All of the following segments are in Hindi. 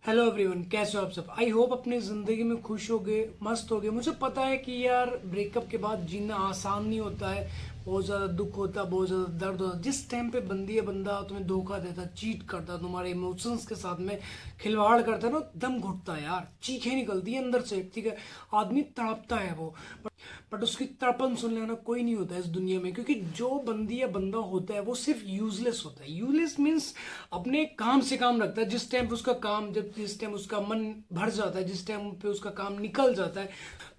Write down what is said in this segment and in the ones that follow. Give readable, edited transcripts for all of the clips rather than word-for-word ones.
हेलो एवरीवन, कैसे हो आप सब। आई होप अपनी ज़िंदगी में खुश होगे, मस्त होगे। मुझे पता है कि यार ब्रेकअप के बाद जीना आसान नहीं होता है। बहुत ज़्यादा दुख होता है, बहुत ज़्यादा दर्द होता है। जिस टाइम पे बंदी या बंदा तुम्हें धोखा देता, चीट करता, तुम्हारे इमोशंस के साथ में खिलवाड़ करता है ना, दम घुटता है यार, चीखें निकलती है अंदर से। ठीक है, आदमी तड़पता है वो, बट उसकी तड़पन सुन लेना कोई नहीं होता है इस दुनिया में। क्योंकि जो बंदी या बंदा होता है वो सिर्फ यूजलेस होता है। यूजलेस मीन्स अपने काम से काम रखता है। जिस टाइम पे उसका काम, जब जिस टाइम उसका मन भर जाता है, जिस टाइम पे उसका काम निकल जाता है,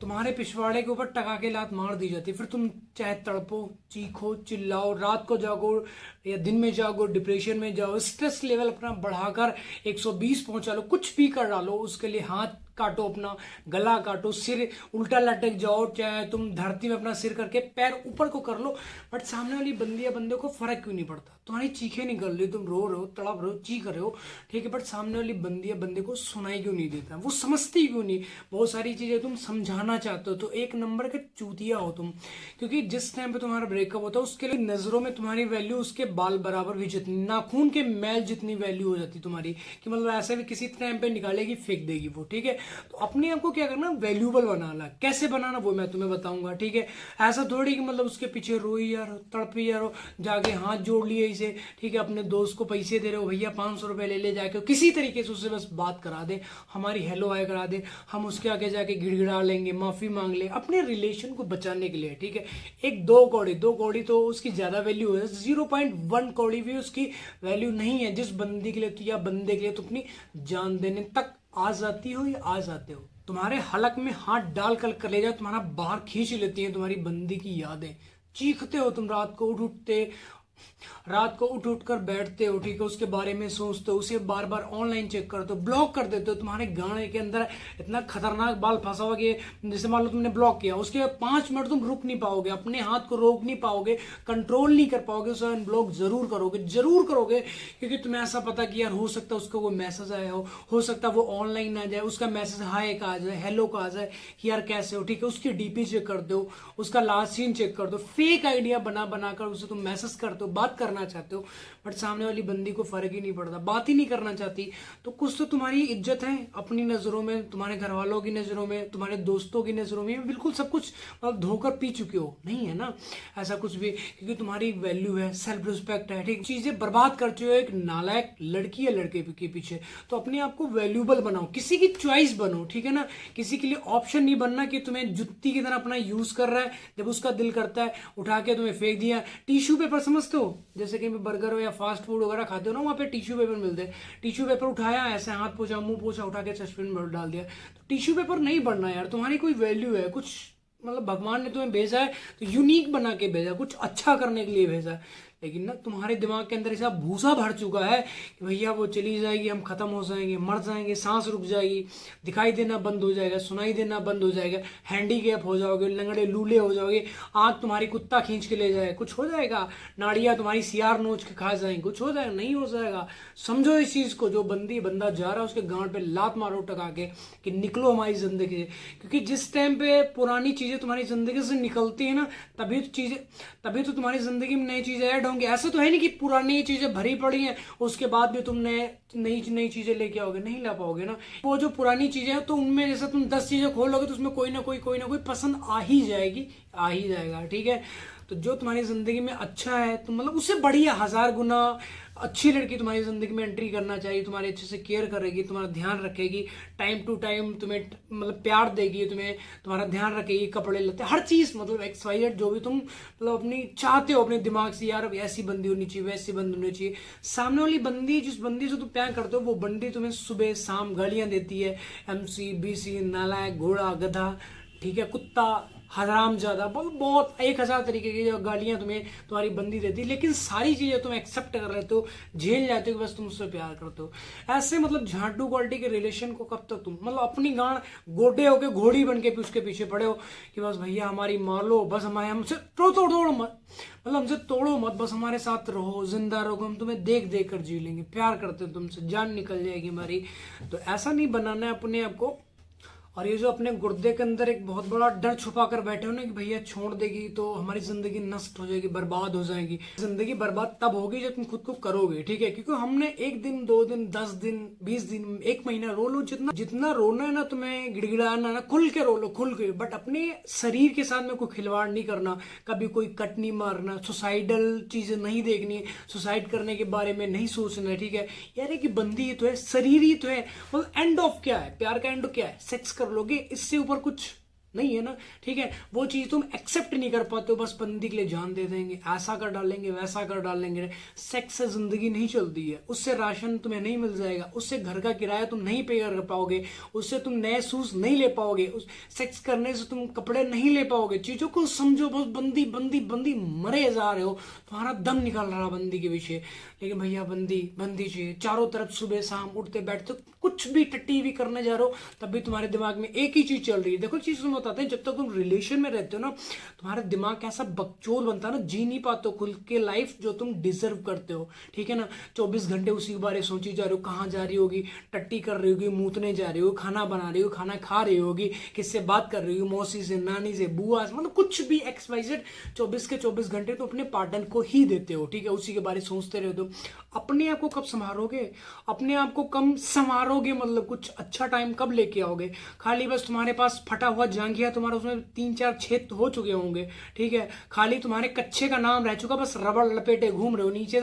तुम्हारे पिछवाड़े के ऊपर टका के लात मार दी जाती है। फिर तुम चाहे तड़पो, चीखो, चिल्लाओ, रात को जागो या दिन में जागो, डिप्रेशन में जाओ, स्ट्रेस लेवल अपना बढ़ाकर 120 पहुंचा लो, कुछ भी कर डालो, उसके लिए हाथ काटो, अपना गला काटो, सिर उल्टा लटक जाओ, चाहे तुम धरती में अपना सिर करके पैर ऊपर को कर लो, बट सामने वाली बंदी या बंदे को फर्क क्यों नहीं पड़ता। तुम्हारी चीखें निकल रही, तुम रो रहे हो, तड़प रहे हो, चीख रहे हो, ठीक है, बट सामने वाली बंदी या बंदे को सुनाई क्यों नहीं देता, वो समझती क्यों नहीं। बहुत सारी चीजें तुम समझाना चाहते हो तो एक नंबर के चूतिया हो तुम। क्योंकि जिस टाइम पे तुम्हारा ब्रेकअप होता है उसके लिए नजरों में तुम्हारी वैल्यू उसके बाल बराबर भी जितनी, नाखून के मैल जितनी वैल्यू हो जाती तुम्हारी, कि मतलब ऐसे भी किसी टाइम पे निकालेगी, फेंक देगी वो। ठीक है, तो अपने आप को क्या करना, वैल्यूबल बनाना। कैसे बनाना वो मैं तुम्हें बताऊंगा। ठीक है, ऐसा थोड़ी कि मतलब उसके पीछे रोई यार, तड़पी यार, जाके हाथ जोड़ लिए इसे, ठीक है, अपने दोस्त को पैसे दे रहे हो, भैया 500 रुपए ले ले, जाके किसी तरीके से उससे बस बात करा दे, हमारी हेलो हाय करा दे, हम उसके आगे जाके गिड़गिड़ा लेंगे, माफी मांग ले अपने रिलेशन को बचाने के लिए। ठीक है, एक दो कौड़ी तो उसकी ज्यादा वैल्यू है, 0.1 कौड़ी भी उसकी वैल्यू नहीं है। जिस बंदी के लिए या बंदे के लिए तो अपनी जान देने तक आ जाती हो या आ जाते हो, तुम्हारे हलक में हाथ डाल कर कलेजा तुम्हारा बाहर खींच लेती है तुम्हारी बंदी की यादें। चीखते हो तुम, रात को उठ उठ कर बैठते हो, ठीक है, उसके बारे में सोचते हो, उसे बार बार ऑनलाइन चेक करते हो, ब्लॉक कर देते हो। तुम्हारे गाने के अंदर इतना खतरनाक बाल फंसा हुआ कि जैसे मान लो तुमने ब्लॉक किया, उसके बाद 5 मिनट तुम रुक नहीं पाओगे, अपने हाथ को रोक नहीं पाओगे, कंट्रोल नहीं कर पाओगे, उसे अनब्लॉक जरूर करोगे, जरूर करोगे। क्योंकि तुम्हें ऐसा पता कि यार हो सकता है उसको वो मैसेज आया हो सकता है वो ऑनलाइन आ जाए, उसका मैसेज हाय का आ जाए, हेलो का आ जाए कि यार कैसे हो, ठीक है, उसकी डीपी चेक कर दो, उसका लास्ट सीन चेक कर दो, फेक आइडिया बना बनाकर उसे तुम मैसेज करते हो, बात करना चाहते हो, बट सामने वाली बंदी को फर्क ही नहीं पड़ता, बात ही नहीं करना चाहती। तो कुछ तो तुम्हारी इज्जत है अपनी नजरों में, तुम्हारे घर वालों की नजरों में, तुम्हारे दोस्तों की नजरों में, बिल्कुल सब कुछ मतलब धोकर पी चुके हो, नहीं है ना ऐसा कुछ भी। क्योंकि तुम्हारी वैल्यू है, सेल्फ रिस्पेक्ट है, ठीक, चीजें बर्बाद करते हो एक नालायक लड़की या लड़के के पीछे। तो अपने आप को वैल्यूबल बनाओ, किसी की चॉइस बनो, ठीक है ना, किसी के लिए ऑप्शन नहीं बनना कि तुम्हें जुत्ती की तरह अपना यूज कर रहा है, जब उसका दिल करता है उठा के तुम्हें फेंक दिया। टिश्यू पेपर समझते हो, जैसे कहीं बर्गर हो या फास्ट फूड वगैरह खाते हो ना, वहाँ पे टिश्यू पेपर मिलते हैं, टिश्यू पेपर उठाया, ऐसे हाथ पोछा, मुंह पोछा, उठा के डस्टबिन में डाल दिया। तो टिश्यू पेपर नहीं बनना यार, तुम्हारी कोई वैल्यू है, कुछ मतलब भगवान ने तुम्हें भेजा है तो यूनिक बना के भेजा, कुछ अच्छा करने के लिए भेजा है। लेकिन ना तुम्हारे दिमाग के अंदर ऐसा भूसा भर चुका है कि भैया वो चली जाएगी, हम खत्म हो जाएंगे, मर जाएंगे, सांस रुक जाएगी, दिखाई देना बंद हो जाएगा, सुनाई देना बंद हो जाएगा, हैंडीकैप हो जाओगे, लंगड़े लूले हो जाओगे, आंख तुम्हारी कुत्ता खींच के ले जाएगा, कुछ हो जाएगा, नाड़ियां तुम्हारी सियार नोच के खा जाएंगी, कुछ हो जाएगा, नहीं हो जाएगा। समझो इस चीज को, जो बंदी बंदा जा रहा है उसके गांड पे लात मारो टका के कि निकलो हमारी जिंदगी से। क्योंकि जिस टाइम पे पुरानी चीजें तुम्हारी जिंदगी से निकलती है ना, तभी तो तुम्हारी जिंदगी में नई चीजें ऐड होंगी। ऐसा तो है नहीं कि पुरानी चीजें भरी पड़ी हैं उसके बाद भी तुम नई नई चीजें लेके आओगे, नहीं ला पाओगे ना। वो जो पुरानी चीजें हैं तो उनमें जैसे तुम 10 चीजें खोल लोगे तो उसमें कोई ना कोई पसंद आ ही जाएगी, आ ही जाएगा। ठीक है, तो जो तुम्हारी जिंदगी में अच्छा है तो मतलब उससे बढ़िया 1000 गुना अच्छी लड़की तुम्हारी जिंदगी में एंट्री करना चाहिए, तुम्हारे अच्छे से केयर करेगी, तुम्हारा ध्यान रखेगी, टाइम टू टाइम तुम्हें मतलब प्यार देगी, तुम्हें तुम्हारा ध्यान रखेगी, कपड़े लेते हर चीज, मतलब XYZ जो भी तुम मतलब अपनी चाहते हो अपने दिमाग से, यार ऐसी बंदी होनी चाहिए, वैसी बंदी होनी चाहिए। सामने वाली बंदी, जिस बंदी से तुम प्यार करते हो, वो बंदी तुम्हें सुबह शाम गालियां देती है, MC BC, नालायक, घोड़ा, गधा, ठीक है, कुत्ता, हराम ज्यादा, बहुत 1000 तरीके की जो गालियां तुम्हें तुम्हारी बंदी देती है, लेकिन सारी चीजें तुम एक्सेप्ट कर लेते हो, झेल जाते हो, बस तुम उससे प्यार करते हो। ऐसे मतलब झाटू क्वालिटी के रिलेशन को कब तक तुम मतलब अपनी गांड गोडे होके घोड़ी बन के उसके पीछे पड़े हो कि बस भैया हमारी मार लो, बस हमारे हमसे तोड़ो मत, मतलब हमसे तोड़ो मत, बस हमारे साथ रहो, जिंदा रहो, हम तुम्हें देख देख कर जी लेंगे, प्यार करते हो तुमसे, जान निकल जाएगी हमारी। तो ऐसा नहीं बनाना है अपने आप को। और ये जो अपने गुर्दे के अंदर एक बहुत बड़ा डर छुपा कर बैठे हो ना कि भैया छोड़ देगी तो हमारी जिंदगी नष्ट हो जाएगी, बर्बाद हो जाएगी। जिंदगी बर्बाद तब होगी जब तुम खुद को करोगे, ठीक है। क्योंकि हमने 1 दिन 2 दिन 10 दिन 20 दिन 1 महीना रो लो, जितना जितना रोना है ना तुम्हें, गिड़गिड़ाना ना, खुल के रो लो, खुल के। बट अपने शरीर के साथ में कोई खिलवाड़ नहीं करना, कभी कोई कट नहीं मारना, सुसाइडल चीजें नहीं देखनी है, सुसाइड करने के बारे में नहीं सोचना है, ठीक है। यार कि बंदी ही तो है, शरीर ही तो है, मतलब एंड ऑफ क्या है, प्यार का एंड क्या है, सेक्स कर लोगे, इससे ऊपर कुछ नहीं है ना, ठीक है। वो चीज तुम एक्सेप्ट नहीं कर पाते हो, बस बंदी के लिए जान दे देंगे, ऐसा कर डालेंगे वैसा कर डालेंगे। सेक्स से जिंदगी नहीं चलती है, उससे राशन तुम्हें नहीं मिल जाएगा, उससे घर का किराया तुम नहीं पे कर पाओगे, उससे तुम नए शूज नहीं ले पाओगे, उस सेक्स करने से तुम कपड़े नहीं ले पाओगे। चीजों को समझो, बस बंदी बंदी बंदी, मरे जा रहे हो, तुम्हारा दम निकल रहा बंदी के पीछे। लेकिन भैया बंदी बंदी चाहिए चारों तरफ, सुबह शाम उठते बैठते, कुछ भी टट्टी भी करने जा रहे हो तब भी तुम्हारे दिमाग में एक ही चीज चल रही है। देखो चीज तुम बताते हैं, जब तक तुम रिलेशन में रहते हो ना, तुम्हारा दिमाग कैसा बकचोद बनता है ना, जी नहीं पाते हो खुल के लाइफ जो तुम डिजर्व करते हो, ठीक है ना। 24 घंटे उसी के बारे सोची जा रहे हो, कहाँ जा रही होगी, टट्टी कर रही होगी, मूतने जा रही हो, खाना बना रही हो, खाना खा रही होगी, किससे बात कर रही हो, मौसी से, नानी से, बुआ से, मतलब कुछ भी XYZ, 24 के 24 घंटे तो अपने पार्टनर को ही देते हो, ठीक है। उसी के बारे सोचते रहते हो। अपने आप को कब संभालोगे, अपने आप को कम संवारोगे, मतलब कुछ अच्छा टाइम कब लेके आओगे। खाली बस तुम्हारे पास फटा हुआ जांघिया, तुम्हारा उसमें 3-4 छेद हो चुके होंगे, ठीक है। खाली तुम्हारे कच्चे का नाम रह चुका, बस रबड़ लपेटे घूम रहे हो, नीचे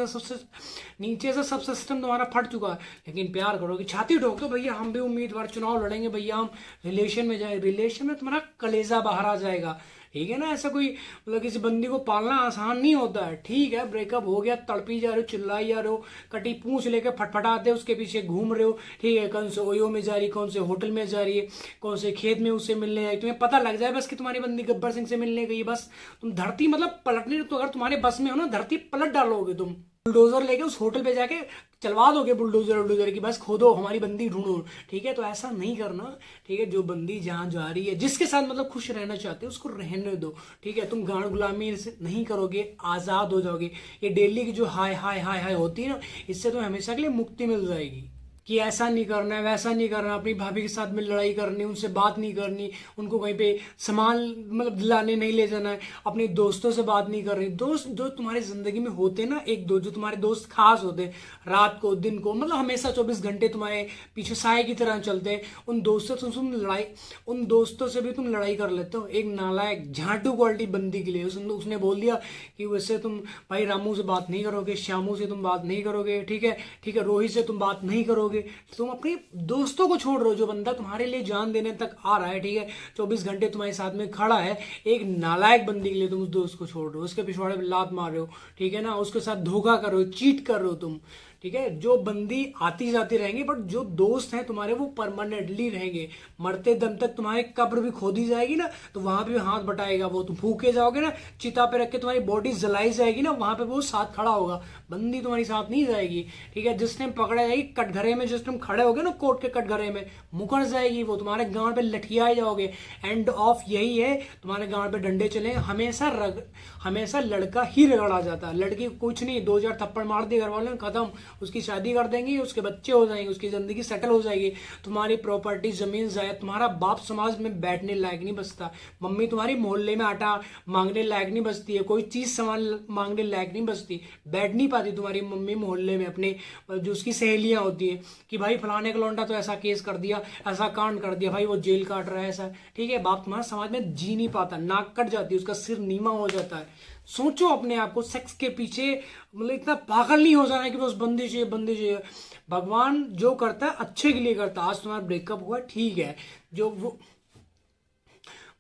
से सब सिस्टम तुम्हारा फट चुका है। लेकिन प्यार करोगे, छाती ठोक दो भैया, हम भी उम्मीदवार चुनाव लड़ेंगे भैया, हम रिलेशन में जाए, रिलेशन में तुम्हारा कलेजा बाहर आ जाएगा, ठीक है ना। ऐसा कोई मतलब किसी बंदी को पालना आसान नहीं होता है, ठीक है। ब्रेकअप हो गया, तड़पी जा रहे हो, चिल्लाई जा रहे हो, कटी पूंछ लेकर फटफटाते उसके पीछे घूम रहे हो, ठीक है। कौन से ओयो में जा रही, कौन से होटल में जा रही है, कौन से खेत में उससे मिलने आई, तुम्हें पता लग जाए बस कि तुम्हारी बंदी गब्बर सिंह से मिलने गई, बस तुम धरती मतलब पलटने, तो अगर तुम्हारे बस में हो ना, धरती पलट डालोगे तुम, बुलडोजर लेके उस होटल पे जाके चलवा दोगे, बुलडोजर की बस खोदो, हमारी बंदी ढूंढो, ठीक है। तो ऐसा नहीं करना, ठीक है। जो बंदी जहां जा रही है, जिसके साथ मतलब खुश रहना चाहते हो, उसको रहने दो, ठीक है। तुम गांड गुलामी से नहीं करोगे, आजाद हो जाओगे। ये डेली की जो हाय हाय हाय हाय होती है ना, इससे तो हमेशा के लिए मुक्ति मिल जाएगी कि ऐसा नहीं करना है, वैसा नहीं करना, अपनी भाभी के साथ में लड़ाई करनी, उनसे बात नहीं करनी, उनको कहीं पे सामान मतलब दिलाने नहीं ले जाना है, अपने दोस्तों से बात नहीं करनी। दोस्त जो तुम्हारी जिंदगी में होते ना, एक दो जो तुम्हारे दोस्त खास होते, रात को दिन को, मतलब हमेशा 24 घंटे तुम्हारे पीछे साए की तरह चलते हैं, उन दोस्तों से तुम लड़ाई कर लेते हो। एक नालायक झाटू क्वालिटी बंदी के लिए उसने बोल दिया कि वैसे तुम भाई रामू से बात नहीं करोगे, श्यामू से तुम बात नहीं करोगे, ठीक है, ठीक है, रोहित से तुम बात नहीं करोगे, तुम अपने दोस्तों को छोड़ रहे हो, जो बंदा तुम्हारे लिए जान देने तक आ रहा है, ठीक है, 24 घंटे तुम्हारे साथ में खड़ा है, एक नालायक बंदी के लिए तुम उस दोस्त को छोड़ रहे हो, उसके पिछवाड़े पे लात मार रहे हो, ठीक है ना, उसके साथ धोखा कर रहे हो, चीट कर रहे हो तुम, ठीक है। जो बंदी आती जाती रहेंगी, बट जो दोस्त हैं तुम्हारे वो परमानेंटली रहेंगे, मरते दम तक तुम्हारी कब्र भी खोदी जाएगी ना, तो वहां पे हाथ बटाएगा वो, तुम फूके जाओगे ना, चिता पे रख के तुम्हारी बॉडी जलाई जाएगी ना, वहां पे वो साथ खड़ा होगा, बंदी तुम्हारी साथ नहीं जाएगी, ठीक है। जिस टाइम पकड़ा जाएगी कटघरे में, जिस टाइम खड़े होगे ना कोर्ट के कटघरे में, मुकर जाएगी वो, तुम्हारे गांड पे लठियाए जाओगे। एंड ऑफ यही है, तुम्हारे गांड पे डंडे चले। हमेशा लड़का ही रगड़ा जाता है, लड़की कुछ नहीं, 2-4 थप्पड़ मार दिए घर वालों ने, खत्म, उसकी शादी कर देंगे, उसके बच्चे हो जाएंगे, उसकी जिंदगी सेटल हो जाएगी, तुम्हारी प्रॉपर्टी जमीन जायदाद, तुम्हारा बाप समाज में बैठने लायक नहीं बचता, मम्मी तुम्हारी मोहल्ले में आटा मांगने लायक नहीं बचती है, कोई चीज सामान मांगने लायक नहीं बचती, बैठ नहीं पाती तुम्हारी मम्मी मोहल्ले में, अपने जो उसकी सहेलियां होती है कि भाई फलाने का लौंडा तो ऐसा केस कर दिया, ऐसा कांड कर दिया, भाई वो जेल काट रहा है, ऐसा, ठीक है। बाप तुम्हारा समाज में जी नहीं पाता, नाक कट जाती है, उसका सिर नीमा हो जाता है। सोचो अपने आप को, सेक्स के पीछे मतलब इतना पागल नहीं हो जाना है कि बस बंदी चाहिए। भगवान जो करता है अच्छे के लिए करता है। आज तुम्हारा ब्रेकअप हुआ, ठीक है, जो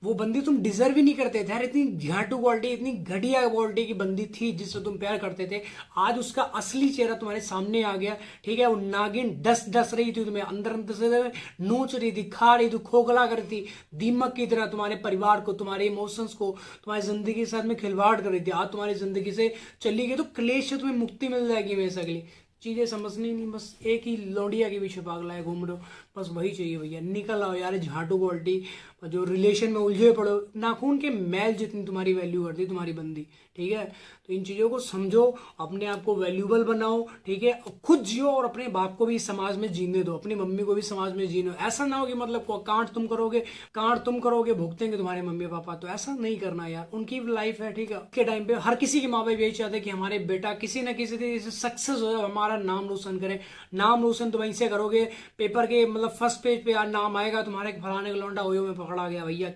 वो बंदी तुम डिजर्व ही नहीं करते थे यार, इतनी झाटू क्वालिटी, इतनी घटिया क्वालिटी की बंदी थी जिससे तुम प्यार करते थे, आज उसका असली चेहरा तुम्हारे सामने आ गया, ठीक है। वो नागिन डस रही थी तुम्हें, अंदर से नोच रही थी, खा रही थी, खोखला कर रही थी, दीमक की तरह तुम्हारे परिवार को, तुम्हारे इमोशंस को, तुम्हारी जिंदगी के साथ में खिलवाड़ कर रही थी। आज तुम्हारी जिंदगी से चली गई तो क्लेश से तुम्हें मुक्ति मिल जाएगी हमेशा के लिए। चीजें समझनी नहीं, बस एक ही लौंडिया के पीछे पागला है घूम रहे हो, बस वही चाहिए भैया। निकल आओ यार झाटू क्वालिटी, जो रिलेशन में उलझे पड़ो, नाखून के मैल जितनी तुम्हारी वैल्यू करती है तुम्हारी बंदी, ठीक है। तो इन चीज़ों को समझो, अपने आप को वैल्यूबल बनाओ, ठीक है। खुद जियो और अपने बाप को भी समाज में जीने दो, अपनी मम्मी को भी समाज में जीने दो। ऐसा ना हो कि मतलब कांड तुम करोगे भुगतेंगे तुम्हारे मम्मी पापा, तो ऐसा नहीं करना यार, उनकी लाइफ है, ठीक है। के टाइम पे हर किसी के माँ बाप यही चाहते हैं कि हमारे बेटा किसी ना किसी तरीके से सक्सेस हो जाए, हमारा नाम रोशन करे। नाम रोशन तो वहीं से करोगे, पेपर के मतलब फर्स्ट पेज पे यार नाम आएगा तुम्हारे फलाने का लौंडा ओयो में पकड़ा गया भैया,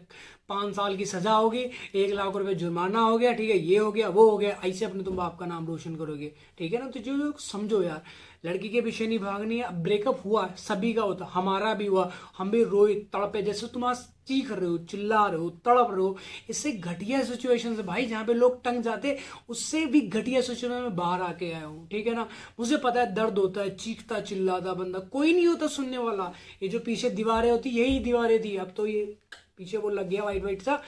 5 साल की सजा होगी, 1 लाख रुपए जुर्माना हो गया, ठीक है, ये हो गया वो हो गया, ऐसे अपने तुम बाप का नाम रोशन करोगे, ठीक है ना। तो जो समझो यार, लड़की के पीछे नहीं भागनी है। अब ब्रेकअप हुआ, सभी का होता, हमारा भी हुआ, हम भी रोए तड़पे, जैसे तुम आज चीख रहे हो, चिल्ला रहे हो, तड़प रहे हो। इससे घटिया सिचुएशन से भाई, जहाँ पे लोग टंग जाते, उससे भी घटिया सिचुएशन में बाहर आके आया हूँ, ठीक है ना। मुझे पता है दर्द होता है, चीखता चिल्लाता बंदा, कोई नहीं होता सुनने वाला। ये जो पीछे दीवारें होती, यही दीवारें थी, अब तो ये पीछे वो लग गया वाइट वाइट सा।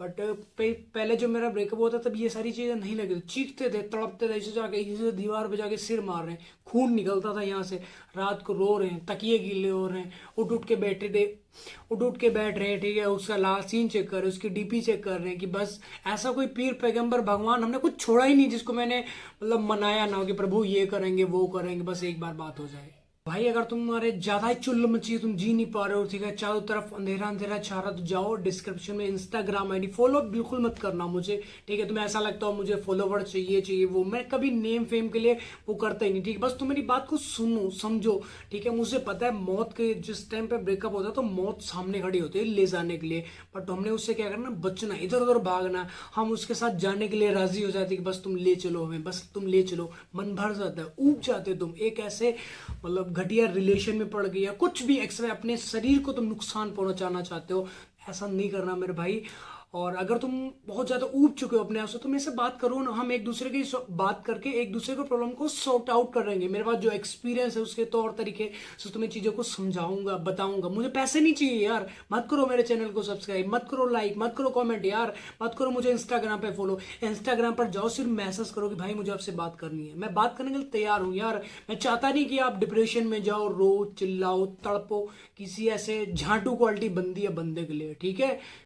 बट पहले जो मेरा ब्रेकअप होता तब ये सारी चीजें नहीं लगी थी, चीखते थे, तड़पते थे, ऐसे जाके इसे दीवार पे जाके सिर मार रहे हैं, खून निकलता था यहाँ से, रात को रो रहे हैं, तकिए गीले हो रहे हैं, उठ के बैठे थे, उठ के बैठ रहे हैं, ठीक है। उसका लास्ट सीन चेक कर रहे हैं, उसकी डीपी चेक कर रहे हैं कि बस ऐसा कोई पीर पैगंबर भगवान हमने कुछ छोड़ा ही नहीं जिसको मैंने मतलब मनाया ना हो कि प्रभु ये करेंगे वो करेंगे, बस एक बार बात हो जाए। भाई अगर तुम्हारे ज्यादा ही चुल्ल मची है, तुम जी नहीं पा रहे हो, ठीक है, चारों तरफ अंधेरा अंधेरा छा रहा, तो जाओ डिस्क्रिप्शन में इंस्टाग्राम आईडी, फॉलो बिल्कुल मत करना मुझे, ठीक है। तुम्हें ऐसा लगता हो मुझे फॉलोवर चाहिए वो, मैं कभी नेम फेम के लिए वो करता ही नहीं, ठीक है। बस तुम मेरी बात को सुनो समझो, ठीक है। मुझे पता है मौत के जिस टाइम पे ब्रेकअप होता है तो मौत सामने खड़ी होती है ले जाने के लिए, बट हमने उससे क्या करना, बचना, इधर उधर भागना। हम उसके साथ जाने के लिए राजी हो जाते कि बस तुम ले चलो हमें, बस तुम ले चलो, मन भर जाता है, ऊब जाते तुम एक ऐसे मतलब घटिया रिलेशन में पड़ गई, या कुछ भी एक्स्ट्रा अपने शरीर को तुम नुकसान पहुंचाना चाहते हो, ऐसा नहीं करना मेरे भाई। और अगर तुम बहुत ज्यादा ऊब चुके हो अपने आप से, तो मेरे से बात करो ना, हम एक दूसरे की बात करके एक दूसरे को प्रॉब्लम को सॉर्ट आउट करेंगे। मेरे पास जो एक्सपीरियंस है उसके तौर तरीके से तुम्हें चीजों को समझाऊंगा, बताऊंगा। मुझे पैसे नहीं चाहिए यार, मत करो मेरे चैनल को सब्सक्राइब, मत करो लाइक, मत करो कॉमेंट यार, मत करो मुझे इंस्टाग्राम पे फॉलो। इंस्टाग्राम पर जाओ, सिर्फ मैसेज करो कि भाई मुझे आपसे बात करनी है, मैं बात करने के लिए तैयार हूँ यार। मैं चाहता नहीं कि आप डिप्रेशन में जाओ, रो चिल्लाओ तड़पो किसी ऐसे झाटू क्वालिटी बंदी या बंदे के लिए, ठीक है।